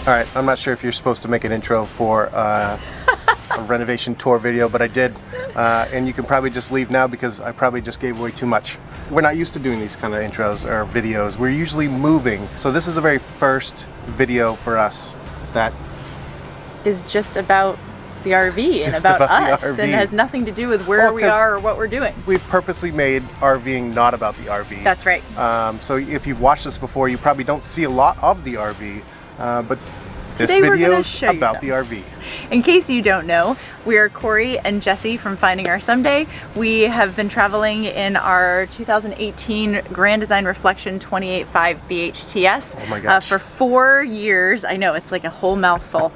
All right, I'm not sure if you're supposed to make an intro for a renovation tour video, but I did. And you can probably just leave now because I probably just gave away too much. We're not used to doing these kind of intros or videos. We're usually moving. So this is the very first video for us that is just about the RV and about us and has nothing to do with where we are or what we're doing. We've purposely made RVing not about the RV. That's right. So if you've watched this before, you probably don't see a lot of the RV, but this video is about the RV. In case you don't know, we are Corey and Jesse from Finding Our Someday. We have been traveling in our 2018 Grand Design Reflection 28.5 BHTS oh my gosh. For 4 years. I know, it's like a whole mouthful.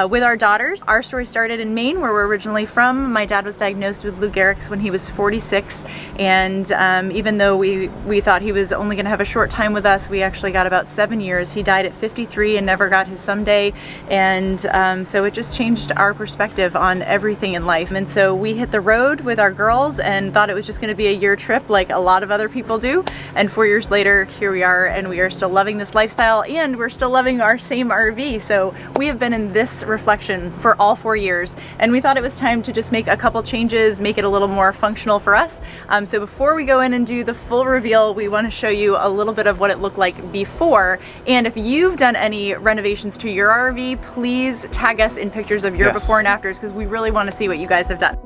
With our daughters. Our story started in Maine, where we're originally from. My dad was diagnosed with Lou Gehrig's when he was 46, and even though we thought he was only going to have a short time with us, we actually got about 7 years. He died at 53 and never got his someday, and so it just changed our perspective on everything in life. And so we hit the road with our girls and thought it was just going to be a year trip like a lot of other people do, and 4 years later here we are, and we are still loving this lifestyle, and we're still loving our same RV. So we have been in this reflection for all 4 years, and we thought it was time to just make a couple changes, make it a little more functional for us. So before we go in and do the full reveal, we want to show you a little bit of what it looked like before. And if you've done any renovations to your RV, please tag us in pictures of your before and afters, because we really want to see what you guys have done.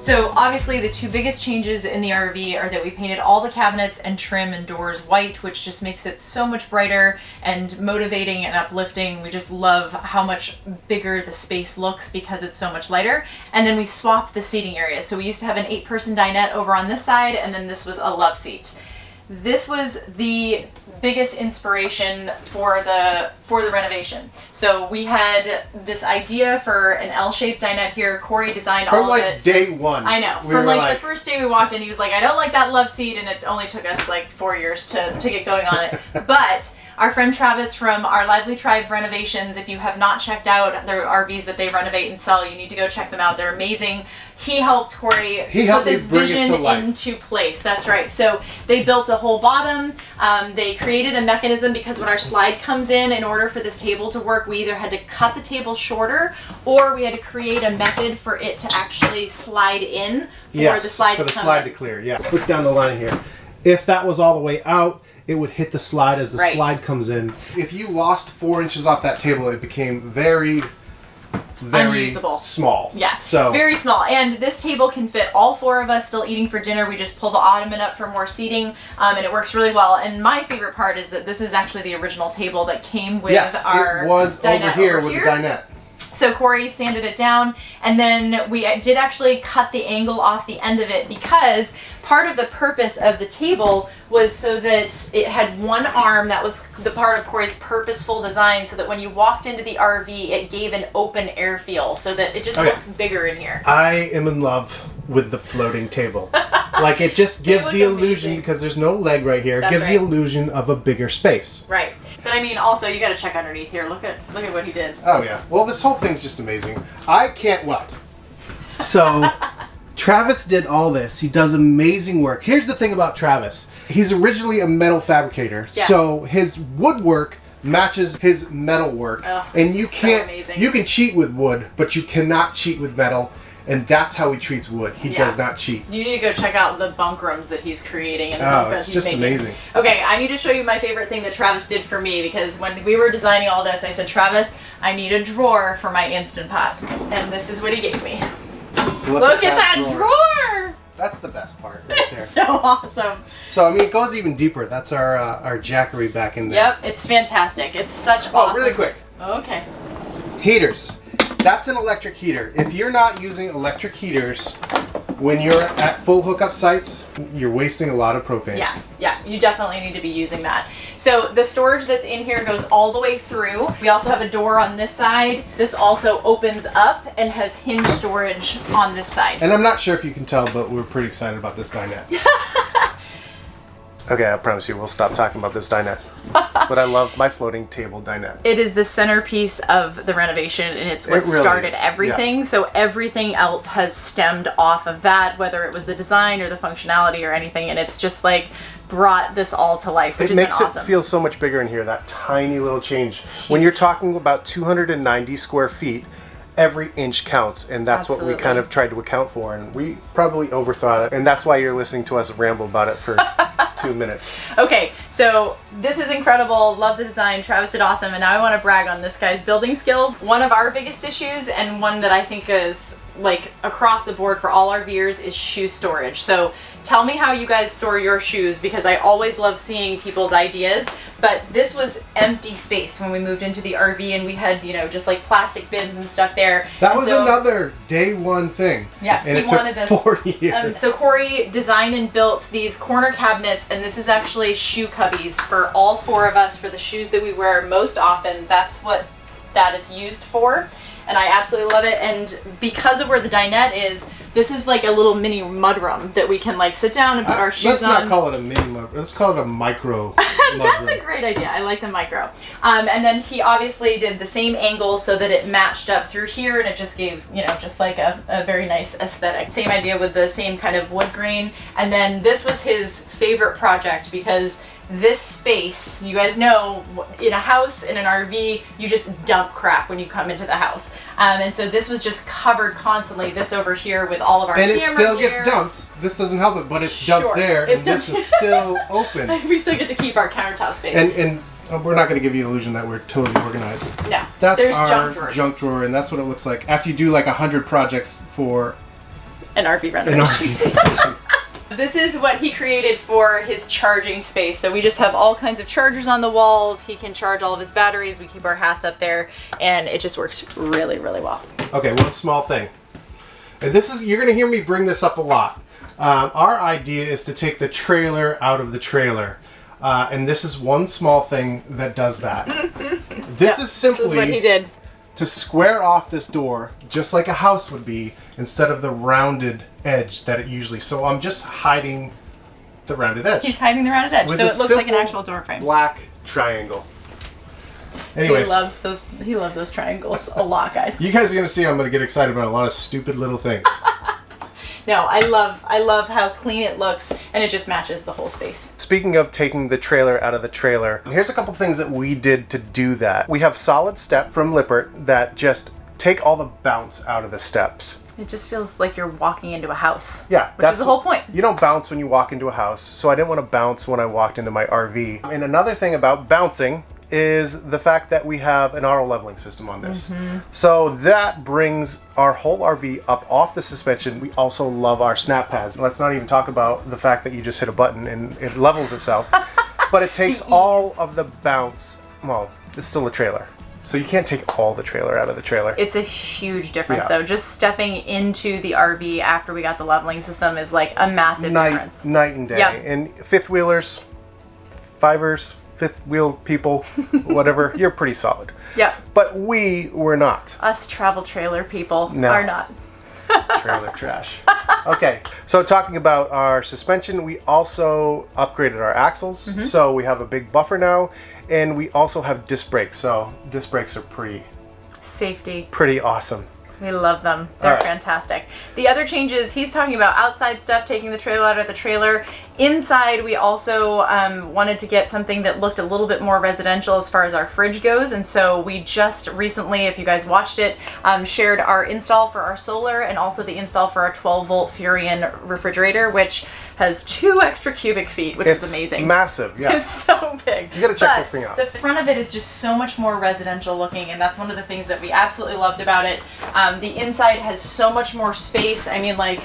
So obviously the two biggest changes in the RV are that we painted all the cabinets and trim and doors white, which just makes it so much brighter and motivating and uplifting. We just love how much bigger the space looks because it's so much lighter. And then we swapped the seating areas. So we used to have an 8-person dinette over on this side, and then this was a love seat. This was the biggest inspiration for the renovation. So we had this idea for an L-shaped dinette here. Corey designed all of it. From like day one. I know. From like the first day we walked in, he was like, I don't like that love seat, and it only took us like 4 years to get going on it. But our friend Travis from our Lively Tribe Renovations, if you have not checked out their RVs that they renovate and sell, you need to go check them out. They're amazing. He helped Corey put this vision into place. That's right. So they built the whole bottom. They created a mechanism, because when our slide comes in order for this table to work, we either had to cut the table shorter, or we had to create a method for it to actually slide in for the slide to clear. Yeah. Look down the line here. If that was all the way out, it would hit the slide as the slide comes in. If you lost 4 inches off that table, it became very unusable. Small. Yeah, so very small. And this table can fit all 4 of us still eating for dinner. We just pull the ottoman up for more seating, and it works really well. And my favorite part is that this is actually the original table that came with our it was dinette over here with the dinette. So Corey sanded it down, and then we did actually cut the angle off the end of it, because part of the purpose of the table was so that it had one arm that was the part of Corey's purposeful design, so that when you walked into the RV, it gave an open air feel, so that it just looks bigger in here. I am in love with the floating table. Like, it just gives the illusion, because there's no leg right here, it gives the illusion of a bigger space. Right. But I mean, also, you got to check underneath here. Look at what he did. Oh yeah. Well, this whole thing's just amazing. I can't wait. So, Travis did all this. He does amazing work. Here's the thing about Travis. He's originally a metal fabricator, so his woodwork matches his metal work, and you can cheat with wood, but you cannot cheat with metal. And that's how he treats wood. He does not cheat. You need to go check out the bunk rooms that he's creating. And the it's just amazing. Okay, I need to show you my favorite thing that Travis did for me, because when we were designing all this, I said, Travis, I need a drawer for my Instant Pot. And this is what he gave me. Look at that drawer! That's the best part right there. So awesome. So, I mean, it goes even deeper. That's our jackery back in there. Yep, it's fantastic. It's such awesome. Oh, really quick. Okay. Heaters. That's an electric heater. If you're not using electric heaters when you're at full hookup sites, you're wasting a lot of propane. Yeah, you definitely need to be using that. So the storage that's in here goes all the way through. We also have a door on this side. This also opens up and has hinge storage on this side. And I'm not sure if you can tell, but we're pretty excited about this dinette. Okay, I promise you we'll stop talking about this dinette. But I love my floating table dinette. It is the centerpiece of the renovation, and it's what It really started is. everything. Yeah. So everything else has stemmed off of that, whether it was the design or the functionality or anything, and it's just like brought this all to life, which it has makes been awesome. It feel so much bigger in here, that tiny little change. When you're talking about 290 square feet, every inch counts, and that's Absolutely. what we kind of tried to account for, and we probably overthought it, and that's why you're listening to us ramble about it for 2 minutes. Okay, so this is incredible. Love the design. Travis did awesome, and now I want to brag on this guy's building skills. One of our biggest issues, and one that I think is like across the board for all RVers, is shoe storage. So tell me how you guys store your shoes, because I always love seeing people's ideas. But this was empty space when we moved into the RV, and we had, you know, just like plastic bins and stuff there. That and was another day one thing. Yeah, and he it took wanted this. 40 years. So Corey designed and built these corner cabinets, and this is actually shoe cubbies for all four of us for the shoes that we wear most often. That's what that is used for, and I absolutely love it. And because of where the dinette is, this is like a little mini mudroom that we can like sit down and put our shoes on. Let's not call it a mini mudroom. Let's call it a micro mudroom. That's a great idea. I like the micro. And then he obviously did the same angle so that it matched up through here, and it just gave, you know, just like a very nice aesthetic. Same idea with the same kind of wood grain. And then this was his favorite project, because this space, you guys know, in a house, in an RV, you just dump crap when you come into the house. And so this was just covered constantly, this over here with all of our camera And it still gear. gets dumped. This doesn't help it, but it's dumped Sure. there, It's and this dumped. is still open. We still get to keep our countertop space. And we're not going to give you the illusion that we're totally organized. No, That's there's our junk drawers. junk drawer, and that's what it looks like after you do like 100 projects for An RV an renovation. RV. This is what he created for his charging space. So we just have all kinds of chargers on the walls. He can charge all of his batteries. We keep our hats up there, and it just works really, really well. Okay, one small thing. And this is, you're going to hear me bring this up a lot. Our idea is to take the trailer out of the trailer. And this is one small thing that does that. This is simply This is what he did. to square off this door, just like a house would be, instead of the rounded edge that it usually. So I'm just hiding the rounded edge. He's hiding the rounded edge, with so a it looks like an simple actual door frame. black triangle. Anyways, He loves those. He loves those triangles a lot, guys. you guys are going to see I'm going to get excited about a lot of stupid little things. No, I love how clean it looks, and it just matches the whole space. Speaking of taking the trailer out of the trailer, here's a couple things that we did to do that. We have solid step from Lippert that just take all the bounce out of the steps. It just feels like you're walking into a house. Yeah, which is the whole point. You don't bounce when you walk into a house, so I didn't want to bounce when I walked into my RV. And another thing about bouncing is the fact that we have an auto leveling system on this. So that brings our whole RV up off the suspension. We also love our snap pads. Let's not even talk about the fact that you just hit a button and it levels itself. But it takes all of the bounce. Well, it's still a trailer, so you can't take all the trailer out of the trailer. It's a huge difference, Yeah. though. Just stepping into the RV after we got the leveling system is like a massive difference. Night and day. Yep. And fifth wheelers, fivers, fifth wheel people, whatever, you're pretty solid. Yeah. But we were not. Us travel trailer people No. are not. Trailer trash. Okay, so talking about our suspension, we also upgraded our axles. So we have a big buffer now, and we also have disc brakes. So disc brakes are Safety. pretty awesome. We love them. They're right. fantastic. The other changes, he's talking about outside stuff, taking the trailer out of the trailer. Inside, we also wanted to get something that looked a little bit more residential as far as our fridge goes. And so we just recently, if you guys watched it, shared our install for our solar and also the install for our 12-volt Furion refrigerator, which has 2 extra cubic feet, which is amazing. It's massive, yeah. It's so big. You gotta check But this thing out. The front of it is just so much more residential looking, and that's one of the things that we absolutely loved about it. The inside has so much more space. I mean, like,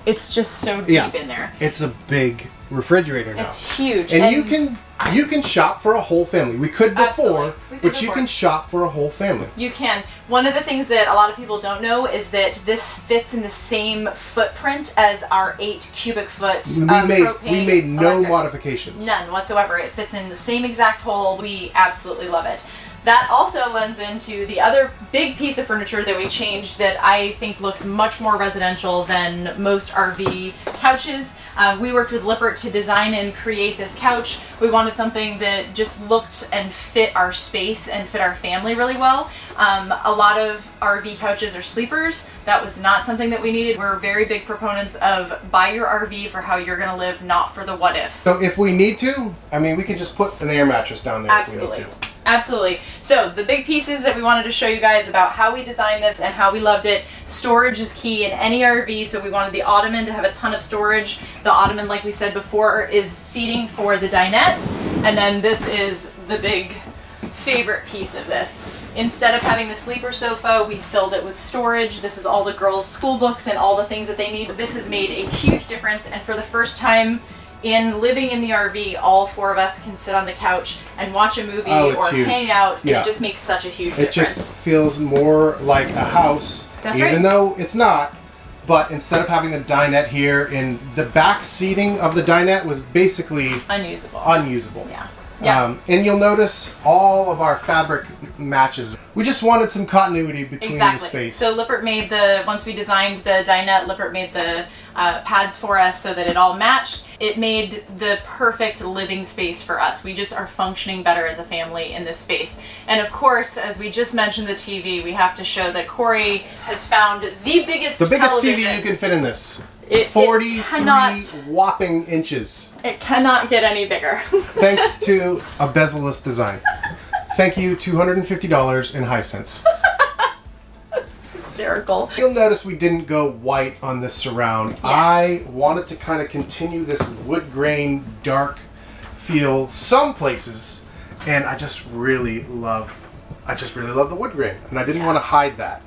it's just so deep in there. It's a big refrigerator now. It's huge. and you can you can shop for a whole family. We could before, but you before. can shop for a whole family. You can. One of the things that a lot of people don't know is that this fits in the same footprint as our 8 cubic foot propane We made no electric. modifications. None whatsoever. It fits in the same exact hole. We absolutely love it. That also lends into the other big piece of furniture that we changed that I think looks much more residential than most RV couches. We worked with Lippert to design and create this couch. We wanted something that just looked and fit our space and fit our family really well. A lot of RV couches are sleepers. That was not something that we needed. We're very big proponents of buy your RV for how you're going to live, not for the what ifs. So if we need to, I mean, we can just put an air mattress down there Absolutely. if we need to. Absolutely. So the big pieces that we wanted to show you guys about how we designed this and how we loved it. Storage is key in any RV, so we wanted the ottoman to have a ton of storage. The ottoman, like we said before, is seating for the dinette, and then this is the big favorite piece of this. Instead of having the sleeper sofa, we filled it with storage. This is all the girls' school books and all the things that they need. This has made a huge difference, and for the first time in living in the RV, all 4 of us can sit on the couch and watch a movie or huge. hang out, and Yeah. it just makes such a huge It difference. just feels more like a house, That's even right. though it's not. But instead of having the dinette here, in the back seating of the dinette was basically Unusable. unusable. Yeah. Yeah. And you'll notice all of our fabric matches. We just wanted some continuity between the space. So Lippert made once we designed the dinette, Lippert made the pads for us so that it all matched. It made the perfect living space for us. We just are functioning better as a family in this space. And of course, as we just mentioned the TV, we have to show that Corey has found the biggest television. TV you can fit in this. It 43 cannot- whopping inches. It cannot get any bigger. Thanks to a bezel-less design. Thank you, $250 in Hisense. Hysterical. You'll notice we didn't go white on this surround. Yes. I wanted to kind of continue this wood grain dark feel some places, and I just really love the wood grain, and I didn't want to hide that.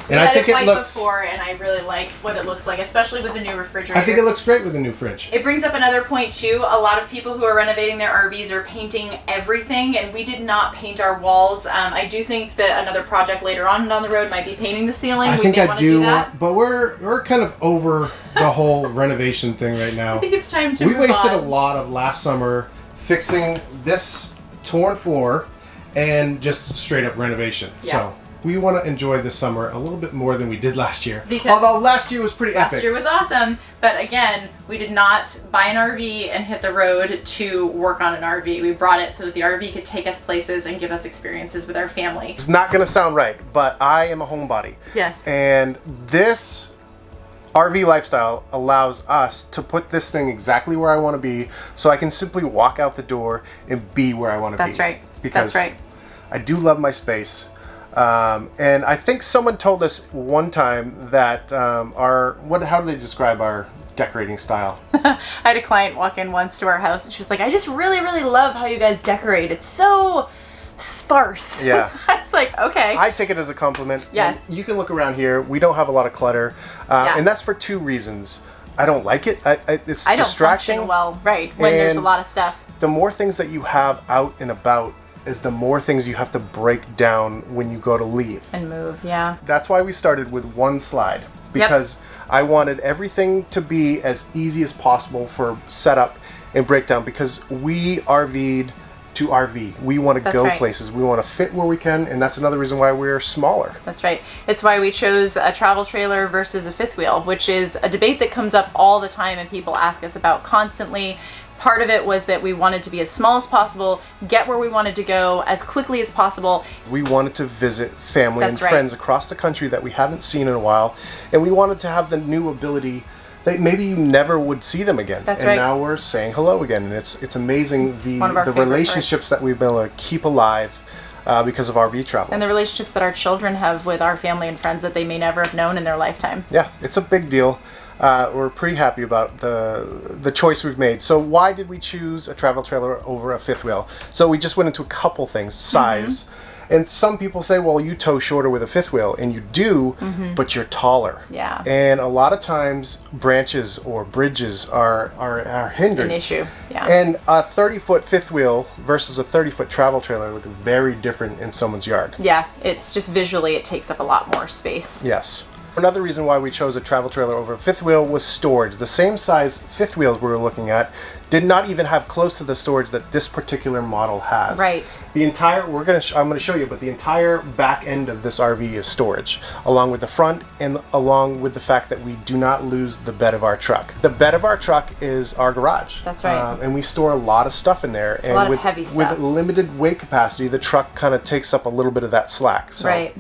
And I think it looks before, and I really like what it looks like, especially with the new refrigerator. I think it looks great with the new fridge. It brings up another point too. A lot of people who are renovating their RVs are painting everything, and we did not paint our walls. I do think that another project later on down the road might be painting the ceiling. I We think may I wanna do, that. but we're kind of over the whole renovation thing right now. I think it's time to We move wasted on. a lot of last summer fixing this torn floor and just straight up renovation. Yeah. So we want to enjoy this summer a little bit more than we did last year. Because although last year was pretty Last epic. year was awesome, but again, we did not buy an RV and hit the road to work on an RV. We brought it so that the RV could take us places and give us experiences with our family. It's not going to sound right, but I am a homebody. Yes. And this RV lifestyle allows us to put this thing exactly where I want to be, so I can simply walk out the door and be where I want to be. That's right. Because That's right. I do love my space. And I think someone told us one time that how do they describe our decorating style? I had a client walk in once to our house and she was like, I just really, really love how you guys decorate. It's so sparse. Yeah. I was like, okay. I take it as a compliment. Yes. And you can look around here. We don't have a lot of clutter. Yeah. And that's for 2 reasons. I don't like it. It's I don't distracting. function well, right, when there's a And lot of stuff. The more things that you have out and about is the more things you have to break down when you go to leave. And move, yeah. That's why we started with 1 slide, because I wanted everything to be as easy as possible for setup and breakdown, because we RV'd to RV. We want to That's go right. places. We want to fit where we can, and that's another reason why we're smaller. That's right. It's why we chose a travel trailer versus a fifth wheel, which is a debate that comes up all the time and people ask us about constantly. Part of it was that we wanted to be as small as possible, get where we wanted to go as quickly as possible. We wanted to visit family That's and right. friends across the country that we haven't seen in a while, and we wanted to have the new ability that maybe you never would see them again. That's and right. now we're saying hello again, and it's amazing one of our the favorite relationships that we've been able to keep alive because of RV travel. And the relationships that our children have with our family and friends that they may never have known in their lifetime. Yeah, it's a big deal. We're pretty happy about the choice we've made. So why did we choose a travel trailer over a fifth wheel? So we just went into a couple things. Size. And some people say, well, you tow shorter with a fifth wheel, and you do, but you're taller. Yeah. And a lot of times, branches or bridges are hindered. An issue, yeah. And a 30-foot fifth wheel versus a 30-foot travel trailer look very different in someone's yard. Yeah, it's just visually, it takes up a lot more space. Yes. Another reason why we chose a travel trailer over a fifth wheel was storage. The same size fifth wheels we were looking at did not even have close to the storage that this particular model has. Right. The entire, I'm going to show you, but the entire back end of this RV is storage, along with the front and along with the fact that we do not lose the bed of our truck. The bed of our truck is our garage. That's right. And we store a lot of stuff in there. And a lot of heavy stuff. With limited weight capacity, the truck kind of takes up a little bit of that slack. So right.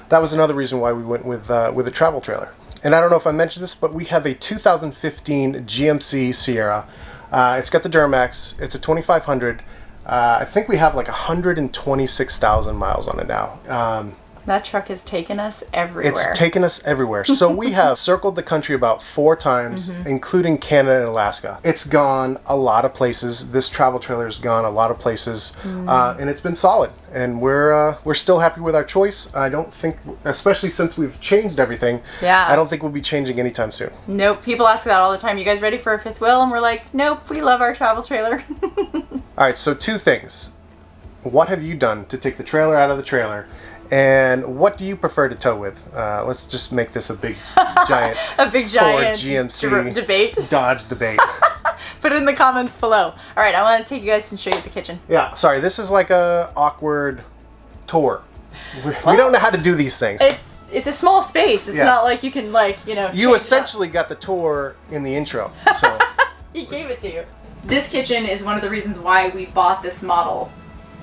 That was another reason why we went with a travel trailer. And I don't know if I mentioned this, but we have a 2015 GMC Sierra. It's got the Duramax. It's a 2500. I think we have like 126,000 miles on it now. That truck has taken us everywhere. It's taken us everywhere. So we have circled the country about 4 times, including Canada and Alaska. It's gone a lot of places. This travel trailer has gone a lot of places, and it's been solid. And we're still happy with our choice. I don't think, especially since we've changed everything, yeah. I don't think we'll be changing anytime soon. Nope. People ask that all the time. You guys ready for a fifth wheel? And we're like, nope, we love our travel trailer. All right, so 2 things. What have you done to take the trailer out of the trailer? And what do you prefer to tow with? Let's just make this a big, giant, a big giant Ford GMC debate. Dodge debate. Put it in the comments below. All right, I want to take you guys and show you the kitchen. Yeah, sorry, this is like a awkward tour. We don't know how to do these things. It's a small space. It's not like you can You essentially got the tour in the intro. So he gave it to you. This kitchen is one of the reasons why we bought this model.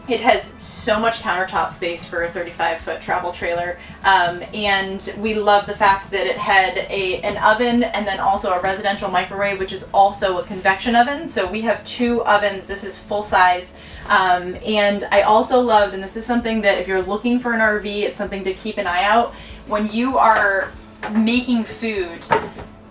It has so much countertop space for a 35-foot travel trailer, and we love the fact that it had an oven and then also a residential microwave, which is also a convection oven. So we have 2 ovens. This is full size. And I also loved, and this is something that if you're looking for an RV, it's something to keep an eye out. When you are making food,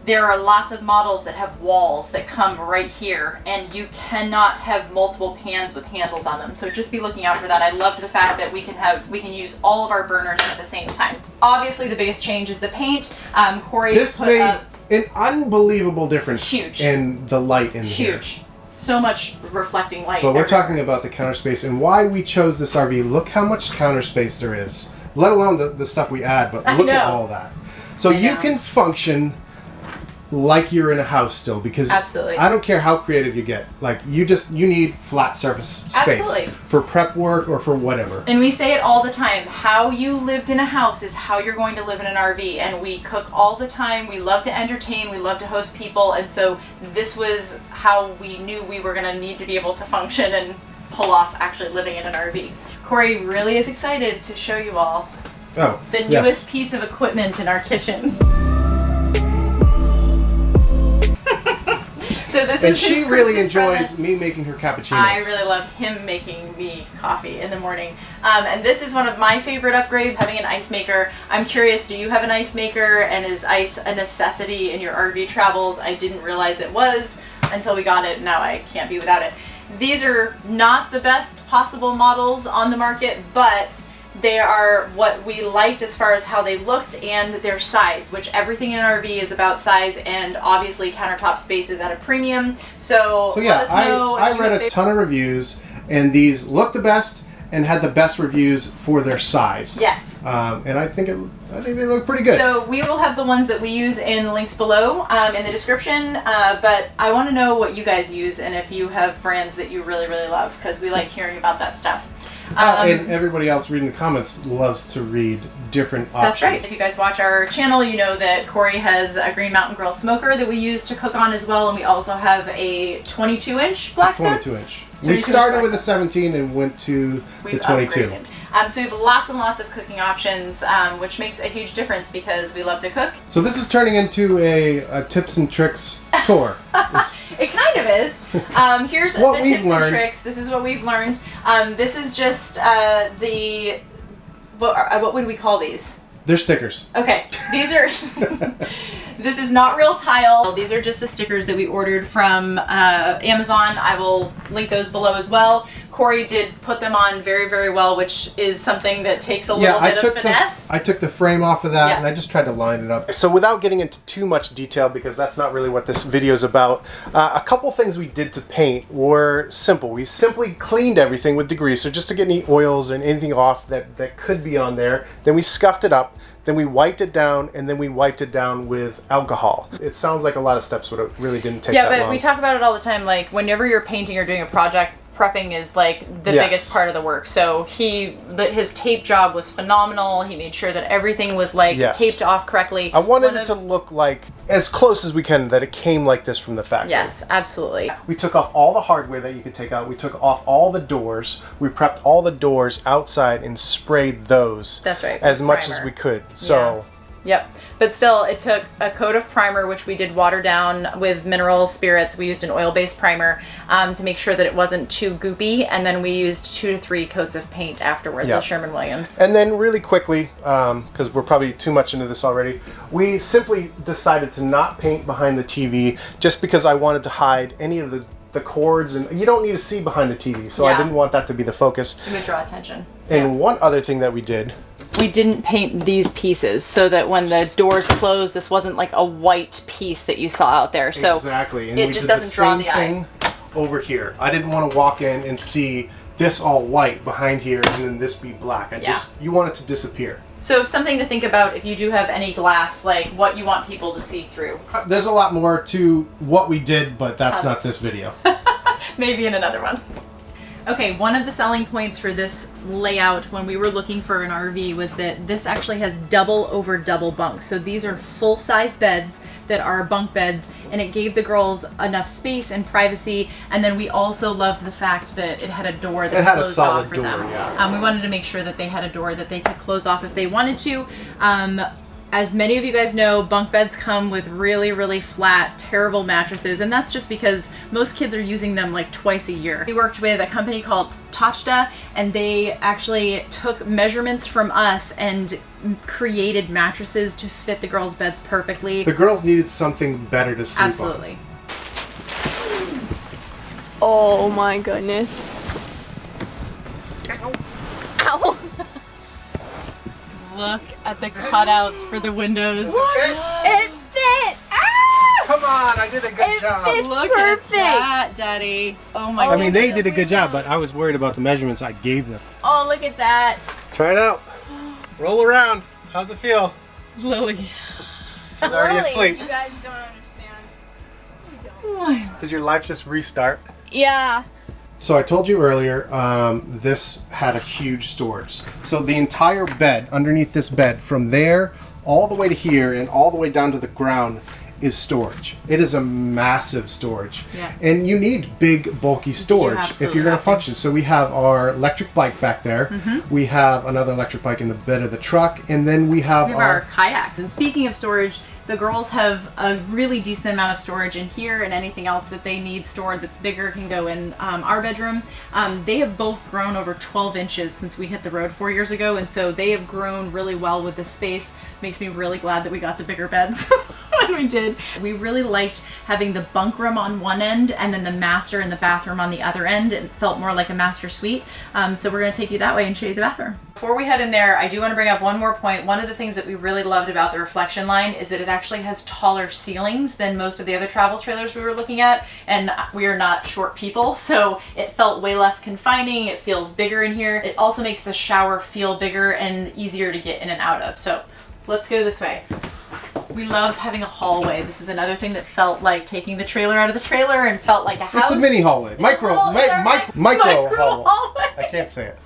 there are lots of models that have walls that come right here, and you cannot have multiple pans with handles on them. So just be looking out for that. I loved the fact that we can use all of our burners at the same time. Obviously, the biggest change is the paint. Corey this put made up an unbelievable difference. Huge. In the light in here. Huge. So much reflecting light. But we're everywhere. talking about the counter space and why we chose this RV. Look how much counter space there is. Let alone the stuff we add, but look at all that. So you can function like you're in a house still, because absolutely. I don't care how creative you get. Like you need flat surface space absolutely. For prep work or for whatever. And we say it all the time. How you lived in a house is how you're going to live in an RV. And we cook all the time. We love to entertain. We love to host people. And so this was how we knew we were going to need to be able to function and pull off actually living in an RV. Corey really is excited to show you all the newest piece of equipment in our kitchen. So this and is she his really Christmas enjoys present. me making her cappuccinos. I really love him making me coffee in the morning. And this is one of my favorite upgrades, having an ice maker. I'm curious, do you have an ice maker, and is ice a necessity in your RV travels? I didn't realize it was until we got it. Now I can't be without it. These are not the best possible models on the market, but they are what we liked as far as how they looked and their size, which everything in an RV is about size, and obviously countertop space is at a premium. So yeah, let us know I read a ton of reviews, and these looked the best and had the best reviews for their size. Yes. And I think they look pretty good. So we will have the ones that we use in the links below in the description, but I want to know what you guys use and if you have brands that you really, really love, because we like hearing about that stuff. And everybody else reading the comments loves to read different options. That's right. If you guys watch our channel, you know that Corey has a Green Mountain Grill smoker that we use to cook on as well, and we also have a 22-inch Blackstone. 22-inch. We started with a 17 and went to the 22. Upgraded. So we have lots and lots of cooking options, which makes a huge difference because we love to cook. So this is turning into a tips and tricks tour. It kind of is. Here's the tips and tricks. This is what we've learned. This is just what would we call these? They're stickers. Okay, these are. This is not real tile. These are just the stickers that we ordered from Amazon. I will link those below as well. Corey did put them on very, very well, which is something that takes a little bit of finesse. I took the frame off of that and I just tried to line it up. So without getting into too much detail, because that's not really what this video is about, a couple things we did to paint were simple. We simply cleaned everything with degreaser just to get any oils and anything off that could be on there. Then we scuffed it up. Then we wiped it down, and then we wiped it down with alcohol. It sounds like a lot of steps, but it really didn't take that long. Yeah, but we talk about it all the time. Like, whenever you're painting or doing a project, prepping is like the biggest part of the work. So his tape job was phenomenal. He made sure that everything was like taped off correctly. I wanted it to look like as close as we can that it came like this from the factory. Yes, absolutely. We took off all the hardware that you could take out. We took off all the doors. We prepped all the doors outside and sprayed those. That's right. As much as we could. So. Yep. But still, it took a coat of primer, which we did water down with mineral spirits. We used an oil-based primer to make sure that it wasn't too goopy. And then we used 2 to 3 coats of paint afterwards with Sherman-Williams. And then really quickly, because we're probably too much into this already, we simply decided to not paint behind the TV just because I wanted to hide any of the cords. And you don't need to see behind the TV, so I didn't want that to be the focus. It would draw attention. And one other thing that we did, we didn't paint these pieces so that when the doors closed, this wasn't like a white piece that you saw out there. So exactly. And it just doesn't draw the eye. Over here, I didn't want to walk in and see this all white behind here and then this be black. You want it to disappear. So something to think about if you do have any glass, like what you want people to see through. There's a lot more to what we did, but that's not this video. Maybe in another one. Okay, one of the selling points for this layout when we were looking for an RV was that this actually has double over double bunks. So these are full-size beds that are bunk beds, and it gave the girls enough space and privacy. And then we also loved the fact that it had a door that closed off for them. We wanted to make sure that they had a door that they could close off if they wanted to. As many of you guys know, bunk beds come with really, really flat, terrible mattresses, and that's just because most kids are using them like twice a year. We worked with a company called Tachta, and they actually took measurements from us and created mattresses to fit the girls' beds perfectly. The girls needed something better to sleep on. Absolutely. Oh my goodness. Ow. Ow. Look at the cutouts for the windows. It fits! Come on, I did a good job. It's Look perfect. at that, Daddy. Oh my god. I mean, they did a good job, but I was worried about the measurements I gave them. Oh, look at that. Try it out. Roll around. How's it feel? Lily. She's already asleep. You guys don't understand. Did your life just restart? Yeah. So I told you earlier, this had a huge storage. So the entire bed, underneath this bed, from there all the way to here and all the way down to the ground is storage. It is a massive storage. Yeah. And you need big, bulky storage if you're going to function. So we have our electric bike back there. Mm-hmm. We have another electric bike in the bed of the truck. And then we have our kayaks. And speaking of storage, the girls have a really decent amount of storage in here, and anything else that they need stored that's bigger can go in our bedroom. They have both grown over 12 inches since we hit the road 4 years ago, and so they have grown really well with this space. Makes me really glad that we got the bigger beds when we did. We really liked having the bunk room on one end and then the master and the bathroom on the other end. It felt more like a master suite. So we're going to take you that way and show you the bathroom. Before we head in there, I do want to bring up one more point. One of the things that we really loved about the reflection line is that it actually has taller ceilings than most of the other travel trailers we were looking at, and we are not short people, so it felt way less confining. It feels bigger in here. It also makes the shower feel bigger and easier to get in and out of. So let's go this way. We love having a hallway. This is another thing that felt like taking the trailer out of the trailer and felt like a house. It's a mini hallway. Micro hallway. I can't say it.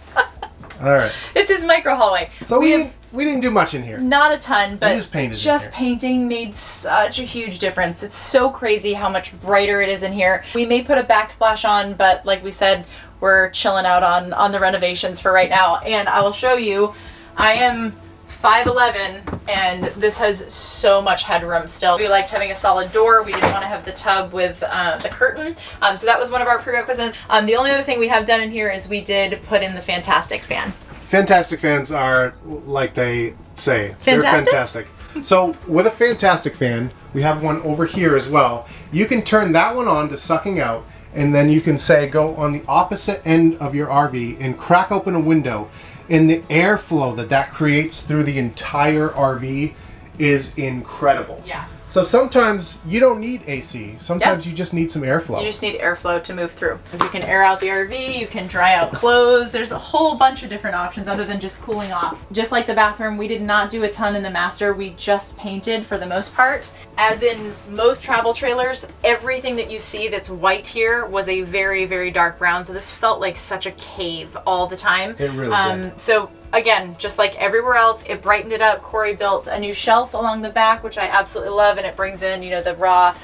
All right. It's his micro hallway. So we didn't do much in here. Not a ton, but just painting made such a huge difference. It's so crazy how much brighter it is in here. We may put a backsplash on, but like we said, we're chilling out on the renovations for right now. And I will show you, I am 5'11", and this has so much headroom still. We liked having a solid door. We didn't want to have the tub with the curtain. So that was one of our prerequisites. The only other thing we have done in here is we did put in the Fantastic fan. Fantastic fans are, like they say, Fantastic? they're fantastic. So with a Fantastic fan, we have one over here as well. You can turn that one on to sucking out, and then you can say go on the opposite end of your RV and crack open a window, and the airflow that creates through the entire RV is incredible. Yeah. So sometimes you don't need AC. Sometimes you just need some airflow. You just need airflow to move through. Because you can air out the RV, you can dry out clothes. There's a whole bunch of different options other than just cooling off. Just like the bathroom, we did not do a ton in the master. We just painted for the most part. As in most travel trailers, everything that you see that's white here was a very, very dark brown. So this felt like such a cave all the time. It really did. So again, just like everywhere else, it brightened it up. Corey built a new shelf along the back, which I absolutely love, and it brings in, you know, the raw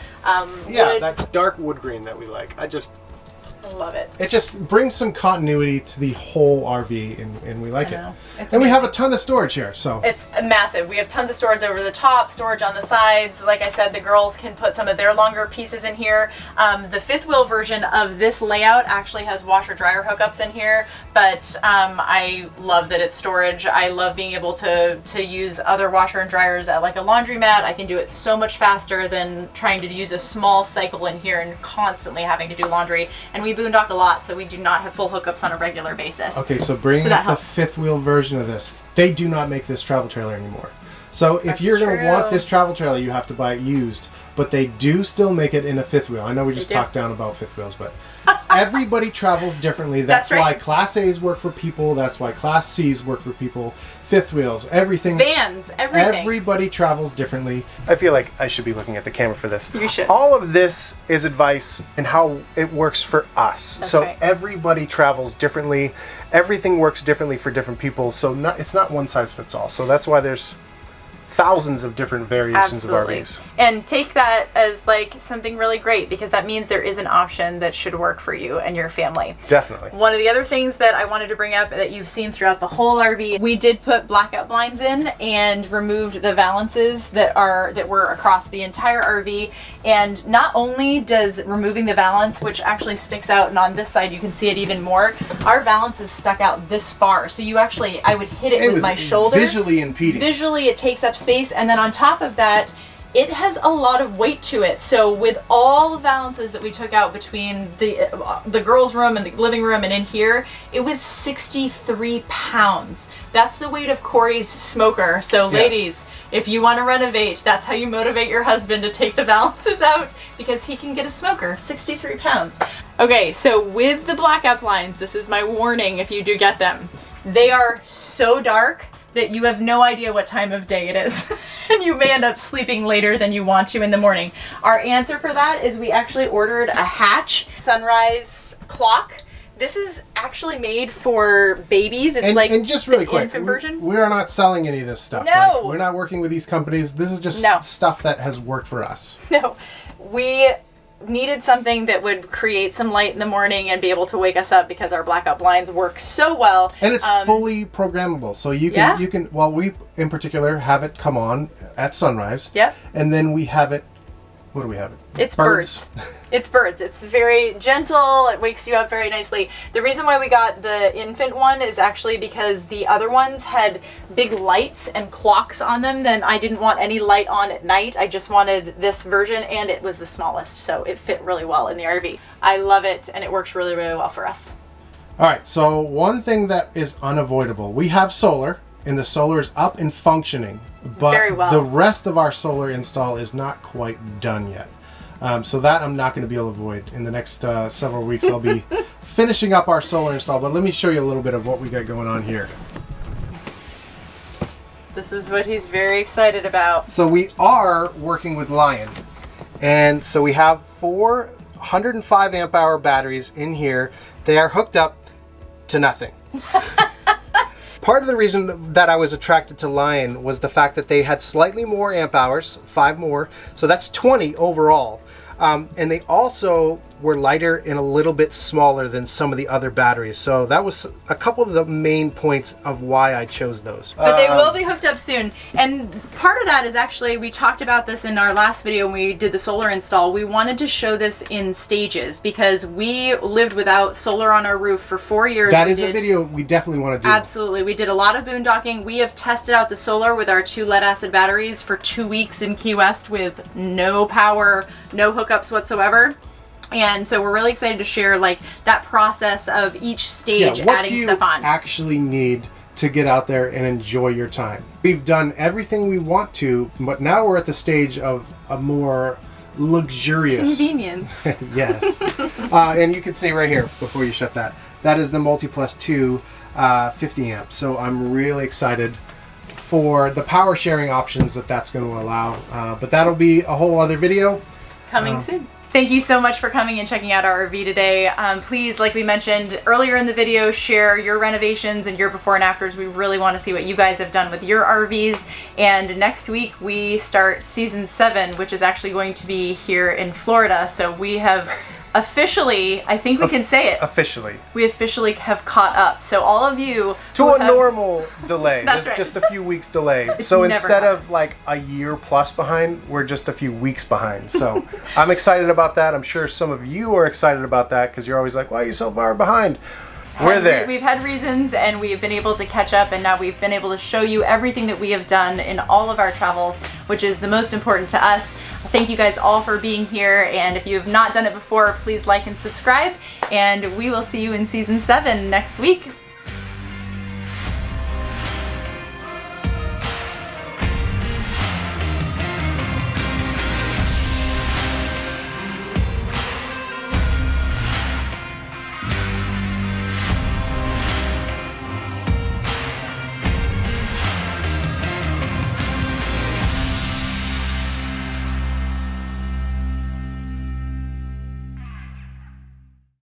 Yeah, woods. that dark wood green that we like. I love it. It just brings some continuity to the whole RV, and we like it. It's And we amazing. have a ton of storage here, so. It's massive. We have tons of storage over the top, storage on the sides. Like I said, the girls can put some of their longer pieces in here. The fifth wheel version of this layout actually has washer dryer hookups in here, but I love that it's storage. I love being able to use other washer and dryers at like a laundromat. I can do it so much faster than trying to use a small cycle in here and constantly having to do laundry. And we boondock a lot, so we do not have full hookups on a regular basis. Okay, so bringing that up the helps. fifth wheel version of this, they do not make this travel trailer anymore. So if you're going to true. want this travel trailer, you have to buy it used. But they do still make it in a fifth wheel. I know we just They do. talked down about fifth wheels, but everybody travels differently. That's That's why right. Class A's work for people. That's why Class C's work for people. Fifth wheels, everything. Vans, everything. Everybody travels differently. I feel like I should be looking at the camera for this. You should. All of this is advice and how it works for us. That's so right. everybody travels differently. Everything works differently for different people. So it's not one size fits all. So that's why there's thousands of different variations Absolutely. of RVs. And take that as like something really great, because that means there is an option that should work for you and your family. Definitely. One of the other things that I wanted to bring up that you've seen throughout the whole RV, we did put blackout blinds in and removed the valances that were across the entire RV. And not only does removing the valance, which actually sticks out, and on this side you can see it even more, our valance is stuck out this far. So you actually, I would hit it with was my shoulder. visually impeding. Visually it takes up space, and then on top of that, it has a lot of weight to it. So with all the valances that we took out between the girls' room and the living room and in here, it was 63 pounds. That's the weight of Corey's smoker. So ladies, if you want to renovate, that's how you motivate your husband to take the valances out, because he can get a smoker, 63 pounds. Okay, so with the blackout blinds, this is my warning if you do get them. They are so dark that you have no idea what time of day it is. And you may end up sleeping later than you want to in the morning. Our answer for that is we actually ordered a Hatch sunrise clock. This is actually made for babies. It's and just really the quick, infant version. we are not selling any of this stuff. No. Like, we're not working with these companies. This is just No. stuff that has worked for us. No, we needed something that would create some light in the morning and be able to wake us up, because our blackout blinds work so well. And it's fully programmable, so you can well, we in particular have it come on at sunrise. Yep. And then we have it. What do we have it? It's birds. It's birds. It's very gentle. It wakes you up very nicely. The reason why we got the infant one is actually because the other ones had big lights and clocks on them. Then I didn't want any light on at night. I just wanted this version, and it was the smallest, so it fit really well in the RV. I love it, and it works really, really well for us. All right. So one thing that is unavoidable, we have solar, and the solar is up and functioning, but Very well. the rest of our solar install is not quite done yet. So that I'm not going to be able to avoid. In the next several weeks, I'll be finishing up our solar install. But let me show you a little bit of what we got going on here. This is what he's very excited about. So we are working with Lion. And so we have 4 105 amp hour batteries in here. They are hooked up to nothing. Part of the reason that I was attracted to Lion was the fact that they had slightly more amp hours, 5 more. So that's 20 overall. And they also were lighter and a little bit smaller than some of the other batteries. So that was a couple of the main points of why I chose those. But they will be hooked up soon. And part of that is actually, we talked about this in our last video when we did the solar install. We wanted to show this in stages because we lived without solar on our roof for 4 years. That is a video we definitely want to do. Absolutely. We did a lot of boondocking. We have tested out the solar with our 2 lead acid batteries for 2 weeks in Key West with no power, no hookups whatsoever. And so we're really excited to share like that process of each stage adding stuff on. What do you actually need to get out there and enjoy your time? We've done everything we want to, but now we're at the stage of a more luxurious convenience. Yes. And you can see right here before you shut that, that is the Multi-Plus 2 50 amp. So I'm really excited for the power sharing options that that's going to allow. But that'll be a whole other video coming soon. Thank you so much for coming and checking out our RV today. Please, like we mentioned earlier in the video, share your renovations and your before and afters. We really want to see what you guys have done with your RVs. And next week we start season 7, which is actually going to be here in Florida. So we have officially, I think we can say it. Officially. We officially have caught up. So all of you to a normal delay. That's There's right. just a few weeks delay. It's so never instead happened. of like a year plus behind, we're just a few weeks behind. So I'm excited about that. I'm sure some of you are excited about that because you're always like, why are you so far behind? We're there. We've had reasons and we've been able to catch up, and now we've been able to show you everything that we have done in all of our travels, which is the most important to us. Thank you guys all for being here, and if you have not done it before, please like and subscribe, and we will see you in season 7 next week.